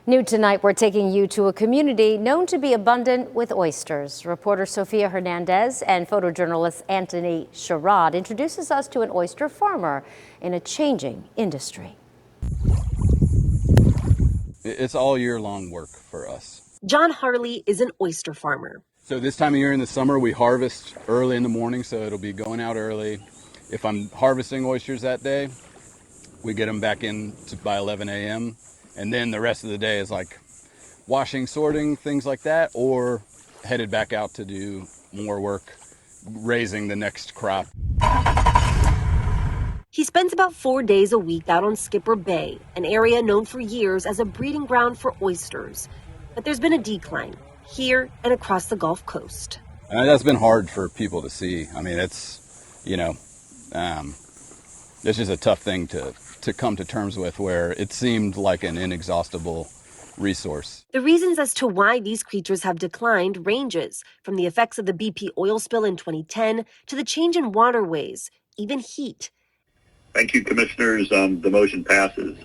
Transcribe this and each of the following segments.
New tonight, we're taking you to a community known to be abundant with oysters. Reporter Sofia Hernandez and photojournalist Anthony Sherrod introduces us to an oyster farmer in a changing industry. It's all year long work for us. John Harley is an oyster farmer. So this time of year in the summer, we harvest early in the morning, so it'll be going out early. If I'm harvesting oysters that day, we get them back in by 11 a.m. And then the rest of the day is like washing, sorting, things like that, or headed back out to do more work, raising the next crop. He spends about 4 days a week out on Skipper Bay, an area known for years as a breeding ground for oysters. But there's been a decline here and across the Gulf Coast. That's been hard for people to see. I mean, it's just a tough thing to come to terms with, where it seemed like an inexhaustible resource. The reasons as to why these creatures have declined ranges from the effects of the BP oil spill in 2010 to the change in waterways, even heat. Thank you, Commissioners. The motion passes.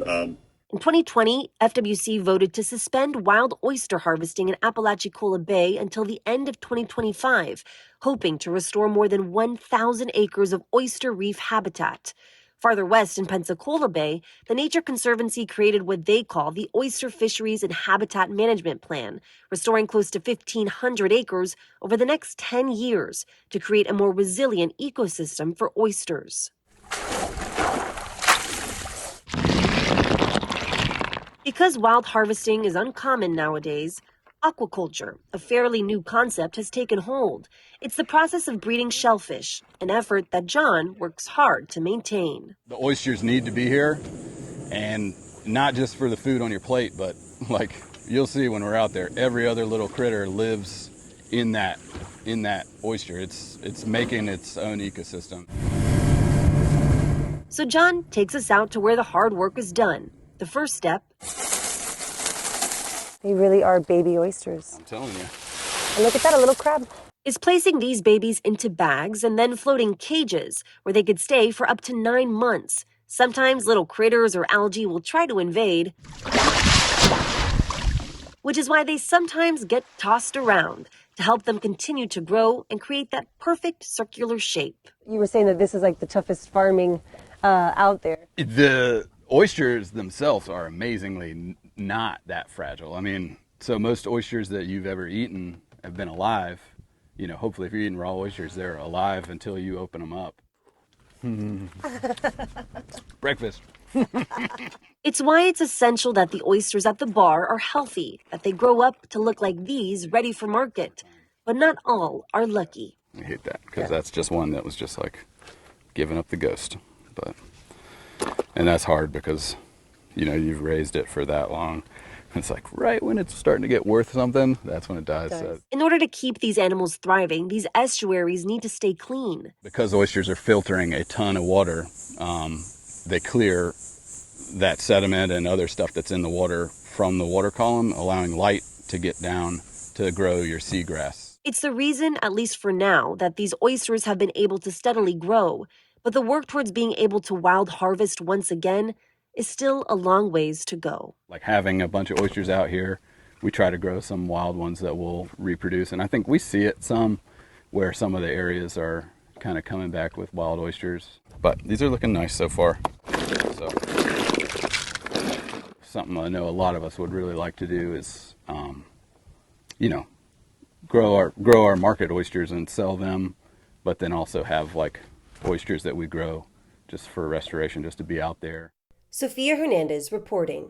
In 2020, FWC voted to suspend wild oyster harvesting in Apalachicola Bay until the end of 2025, hoping to restore more than 1,000 acres of oyster reef habitat. Farther west in Pensacola Bay, the Nature Conservancy created what they call the Oyster Fisheries and Habitat Management Plan, restoring close to 1,500 acres over the next 10 years to create a more resilient ecosystem for oysters. Because wild harvesting is uncommon nowadays, aquaculture, a fairly new concept, has taken hold. It's the process of breeding shellfish, an effort that John works hard to maintain. The oysters need to be here, and not just for the food on your plate, but like you'll see when we're out there, every other little critter lives in that oyster. It's making its own ecosystem. So John takes us out to where the hard work is done. The first step. They really are baby oysters. I'm telling you. And look at that, a little crab. Is placing these babies into bags and then floating cages where they could stay for up to 9 months. Sometimes little critters or algae will try to invade, which is why they sometimes get tossed around to help them continue to grow and create that perfect circular shape. You were saying that this is like the toughest farming out there. The oysters themselves are amazingly not that fragile. I mean, so most oysters that you've ever eaten have been alive. You know, hopefully if you're eating raw oysters, they're alive until you open them up. Breakfast. It's why it's essential that the oysters at the bar are healthy, that they grow up to look like these, ready for market. But not all are lucky. I hate that, because that's just one that was just like giving up the ghost. And that's hard because, you know, you've raised it for that long. It's like right when it's starting to get worth something, that's when it dies. So, in order to keep these animals thriving, these estuaries need to stay clean. because oysters are filtering a ton of water, they clear that sediment and other stuff that's in the water from the water column, allowing light to get down to grow your seagrass. It's the reason, at least for now, that these oysters have been able to steadily grow. But the work towards being able to wild harvest once again is still a long ways to go. Like having a bunch of oysters out here, we try to grow some wild ones that will reproduce. And I think we see it some where some of the areas are kind of coming back with wild oysters. But these are looking nice so far. So something I know a lot of us would really like to do is, grow our market oysters and sell them, but then also have like oysters that we grow just for restoration, just to be out there. Sofia Hernandez reporting.